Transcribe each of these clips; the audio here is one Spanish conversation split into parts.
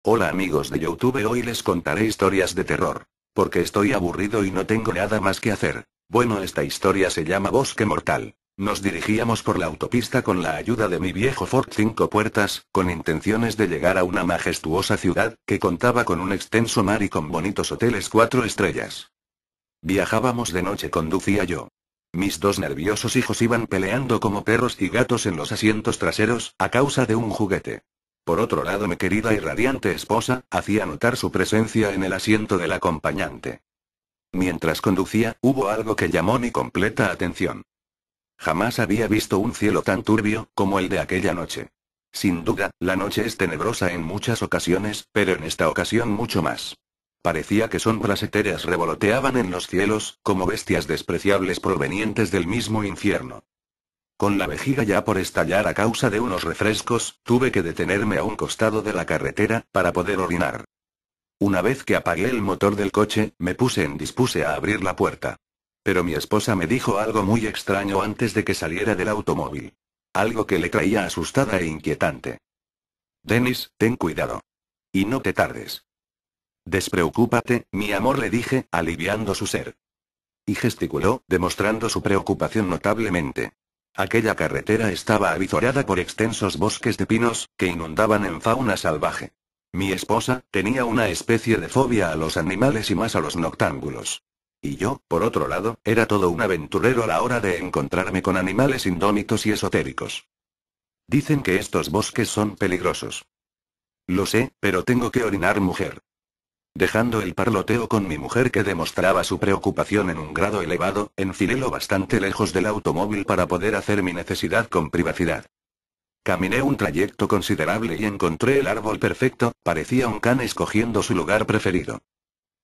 Hola amigos de YouTube, hoy les contaré historias de terror. Porque estoy aburrido y no tengo nada más que hacer. Bueno, esta historia se llama Bosque Mortal. Nos dirigíamos por la autopista con la ayuda de mi viejo Ford 5 puertas, con intenciones de llegar a una majestuosa ciudad, que contaba con un extenso mar y con bonitos hoteles 4 estrellas. Viajábamos de noche, conducía yo. Mis dos nerviosos hijos iban peleando como perros y gatos en los asientos traseros, a causa de un juguete. Por otro lado, mi querida y radiante esposa hacía notar su presencia en el asiento del acompañante. Mientras conducía, hubo algo que llamó mi completa atención. Jamás había visto un cielo tan turbio como el de aquella noche. Sin duda, la noche es tenebrosa en muchas ocasiones, pero en esta ocasión mucho más. Parecía que sombras etéreas revoloteaban en los cielos, como bestias despreciables provenientes del mismo infierno. Con la vejiga ya por estallar a causa de unos refrescos, tuve que detenerme a un costado de la carretera, para poder orinar. Una vez que apagué el motor del coche, me dispuse a abrir la puerta. Pero mi esposa me dijo algo muy extraño antes de que saliera del automóvil. Algo que le traía asustada e inquietante. Dennis, ten cuidado. Y no te tardes. Despreocúpate, mi amor, le dije, aliviando su ser. Y gesticuló, demostrando su preocupación notablemente. Aquella carretera estaba avizorada por extensos bosques de pinos, que inundaban en fauna salvaje. Mi esposa tenía una especie de fobia a los animales y más a los noctámbulos. Y yo, por otro lado, era todo un aventurero a la hora de encontrarme con animales indómitos y esotéricos. Dicen que estos bosques son peligrosos. Lo sé, pero tengo que orinar, mujer. Dejando el parloteo con mi mujer, que demostraba su preocupación en un grado elevado, enfilé lo bastante lejos del automóvil para poder hacer mi necesidad con privacidad. Caminé un trayecto considerable y encontré el árbol perfecto, parecía un can escogiendo su lugar preferido.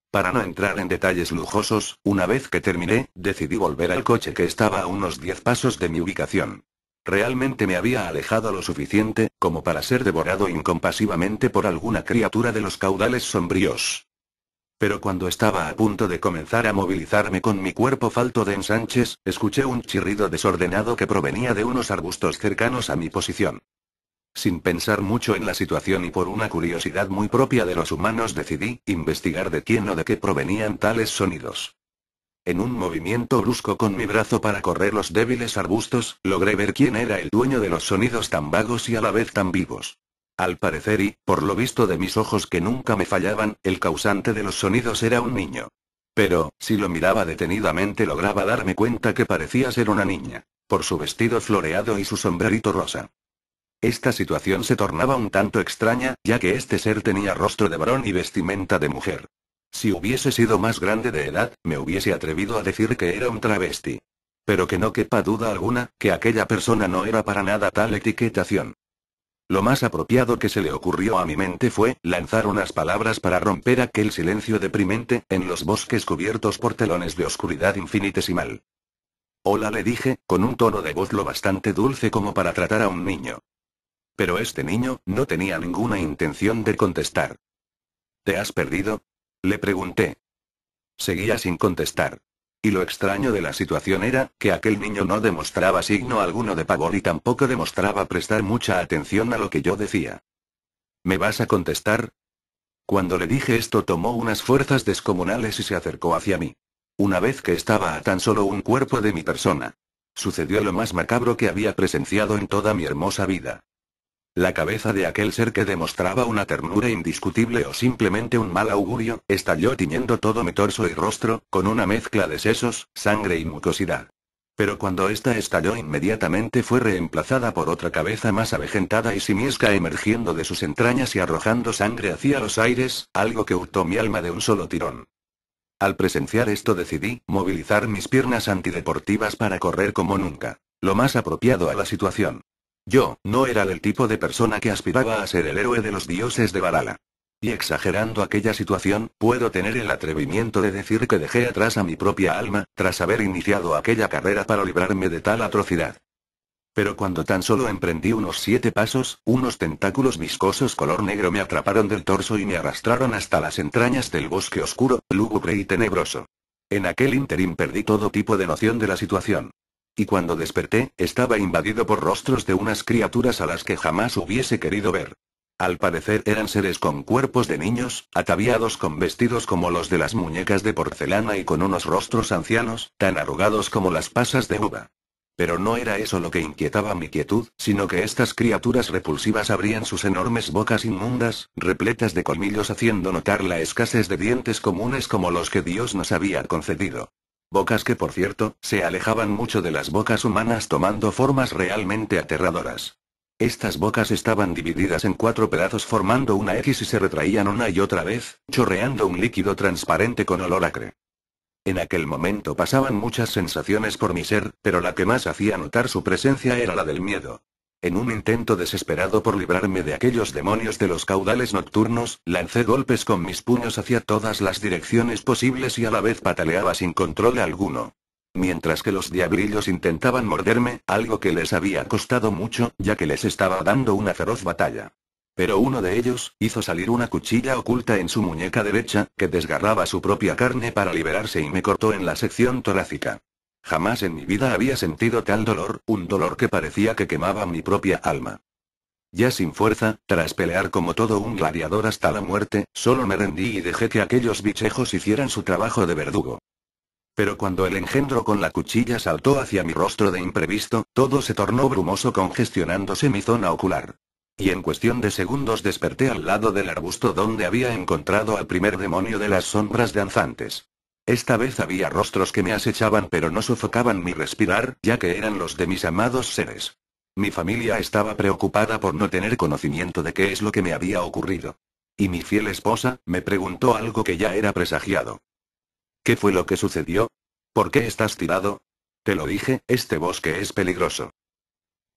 Para no entrar en detalles lujosos, una vez que terminé, decidí volver al coche, que estaba a unos 10 pasos de mi ubicación. Realmente me había alejado lo suficiente, como para ser devorado incompasivamente por alguna criatura de los caudales sombríos. Pero cuando estaba a punto de comenzar a movilizarme con mi cuerpo falto de ensanches, escuché un chirrido desordenado que provenía de unos arbustos cercanos a mi posición. Sin pensar mucho en la situación y por una curiosidad muy propia de los humanos, decidí investigar de quién o de qué provenían tales sonidos. En un movimiento brusco con mi brazo para correr los débiles arbustos, logré ver quién era el dueño de los sonidos tan vagos y a la vez tan vivos. Al parecer y, por lo visto de mis ojos que nunca me fallaban, el causante de los sonidos era un niño. Pero, si lo miraba detenidamente, lograba darme cuenta que parecía ser una niña, por su vestido floreado y su sombrerito rosa. Esta situación se tornaba un tanto extraña, ya que este ser tenía rostro de varón y vestimenta de mujer. Si hubiese sido más grande de edad, me hubiese atrevido a decir que era un travesti. Pero que no quepa duda alguna, que aquella persona no era para nada tal etiquetación. Lo más apropiado que se le ocurrió a mi mente fue lanzar unas palabras para romper aquel silencio deprimente, en los bosques cubiertos por telones de oscuridad infinitesimal. Hola, le dije, con un tono de voz lo bastante dulce como para tratar a un niño. Pero este niño no tenía ninguna intención de contestar. ¿Te has perdido?, le pregunté. Seguía sin contestar. Y lo extraño de la situación era, que aquel niño no demostraba signo alguno de pavor y tampoco demostraba prestar mucha atención a lo que yo decía. ¿Me vas a contestar? Cuando le dije esto, tomó unas fuerzas descomunales y se acercó hacia mí. Una vez que estaba a tan solo un cuerpo de mi persona. Sucedió lo más macabro que había presenciado en toda mi hermosa vida. La cabeza de aquel ser, que demostraba una ternura indiscutible o simplemente un mal augurio, estalló tiñendo todo mi torso y rostro, con una mezcla de sesos, sangre y mucosidad. Pero cuando esta estalló, inmediatamente fue reemplazada por otra cabeza más avejentada y simiesca, emergiendo de sus entrañas y arrojando sangre hacia los aires, algo que hurtó mi alma de un solo tirón. Al presenciar esto, decidí movilizar mis piernas antideportivas para correr como nunca, lo más apropiado a la situación. Yo no era del tipo de persona que aspiraba a ser el héroe de los dioses de Valhalla. Y exagerando aquella situación, puedo tener el atrevimiento de decir que dejé atrás a mi propia alma, tras haber iniciado aquella carrera para librarme de tal atrocidad. Pero cuando tan solo emprendí unos 7 pasos, unos tentáculos viscosos color negro me atraparon del torso y me arrastraron hasta las entrañas del bosque oscuro, lúgubre y tenebroso. En aquel ínterin perdí todo tipo de noción de la situación. Y cuando desperté, estaba invadido por rostros de unas criaturas a las que jamás hubiese querido ver. Al parecer eran seres con cuerpos de niños, ataviados con vestidos como los de las muñecas de porcelana y con unos rostros ancianos, tan arrugados como las pasas de uva. Pero no era eso lo que inquietaba mi quietud, sino que estas criaturas repulsivas abrían sus enormes bocas inmundas, repletas de colmillos, haciendo notar la escasez de dientes comunes como los que Dios nos había concedido. Bocas que, por cierto, se alejaban mucho de las bocas humanas, tomando formas realmente aterradoras. Estas bocas estaban divididas en 4 pedazos formando una X y se retraían una y otra vez, chorreando un líquido transparente con olor acre. En aquel momento pasaban muchas sensaciones por mi ser, pero la que más hacía notar su presencia era la del miedo. En un intento desesperado por librarme de aquellos demonios de los caudales nocturnos, lancé golpes con mis puños hacia todas las direcciones posibles y a la vez pataleaba sin control alguno. Mientras que los diablillos intentaban morderme, algo que les había costado mucho, ya que les estaba dando una feroz batalla. Pero uno de ellos hizo salir una cuchilla oculta en su muñeca derecha, que desgarraba su propia carne para liberarse y me cortó en la sección torácica. Jamás en mi vida había sentido tal dolor, un dolor que parecía que quemaba mi propia alma. Ya sin fuerza, tras pelear como todo un gladiador hasta la muerte, solo me rendí y dejé que aquellos bichejos hicieran su trabajo de verdugo. Pero cuando el engendro con la cuchilla saltó hacia mi rostro de imprevisto, todo se tornó brumoso, congestionándose mi zona ocular. Y en cuestión de segundos desperté al lado del arbusto donde había encontrado al primer demonio de las sombras danzantes. Esta vez había rostros que me acechaban pero no sofocaban mi respirar, ya que eran los de mis amados seres. Mi familia estaba preocupada por no tener conocimiento de qué es lo que me había ocurrido. Y mi fiel esposa me preguntó algo que ya era presagiado. ¿Qué fue lo que sucedió? ¿Por qué estás tirado? Te lo dije, este bosque es peligroso.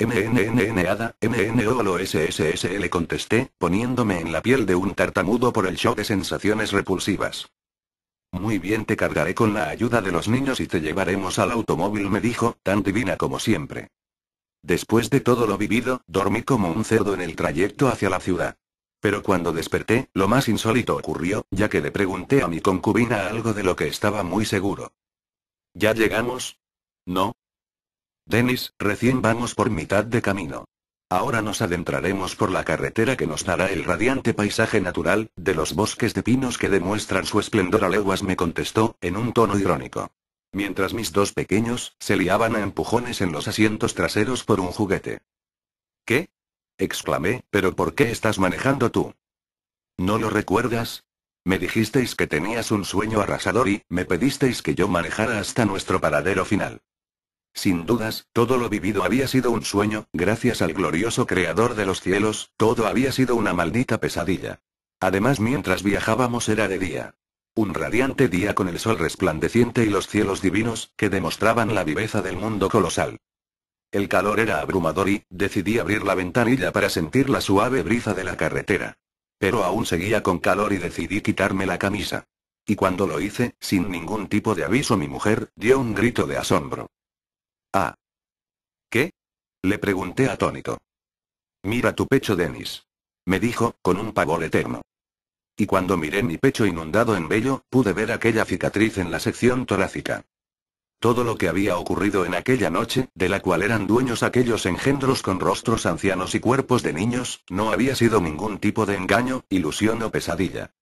Ada, MNOLOSSS le contesté, poniéndome en la piel de un tartamudo por el shock de sensaciones repulsivas. Muy bien, te cargaré con la ayuda de los niños y te llevaremos al automóvil, me dijo, tan divina como siempre. Después de todo lo vivido, dormí como un cerdo en el trayecto hacia la ciudad. Pero cuando desperté, lo más insólito ocurrió, ya que le pregunté a mi concubina algo de lo que estaba muy seguro. ¿Ya llegamos? No. Dennis, recién vamos por mitad de camino. Ahora nos adentraremos por la carretera que nos dará el radiante paisaje natural, de los bosques de pinos que demuestran su esplendor a leguas, me contestó, en un tono irónico. Mientras mis 2 pequeños se liaban a empujones en los asientos traseros por un juguete. ¿Qué? Exclamé, ¿pero por qué estás manejando tú? ¿No lo recuerdas? Me dijisteis que tenías un sueño arrasador y me pedisteis que yo manejara hasta nuestro paradero final. Sin dudas, todo lo vivido había sido un sueño, gracias al glorioso creador de los cielos, todo había sido una maldita pesadilla. Además, mientras viajábamos era de día. Un radiante día con el sol resplandeciente y los cielos divinos, que demostraban la viveza del mundo colosal. El calor era abrumador y decidí abrir la ventanilla para sentir la suave brisa de la carretera. Pero aún seguía con calor y decidí quitarme la camisa. Y cuando lo hice, sin ningún tipo de aviso, mi mujer dio un grito de asombro. «Ah. ¿Qué?», le pregunté atónito. «Mira tu pecho, Dennis», me dijo, con un pavor eterno. Y cuando miré mi pecho inundado en vello, pude ver aquella cicatriz en la sección torácica. Todo lo que había ocurrido en aquella noche, de la cual eran dueños aquellos engendros con rostros ancianos y cuerpos de niños, no había sido ningún tipo de engaño, ilusión o pesadilla.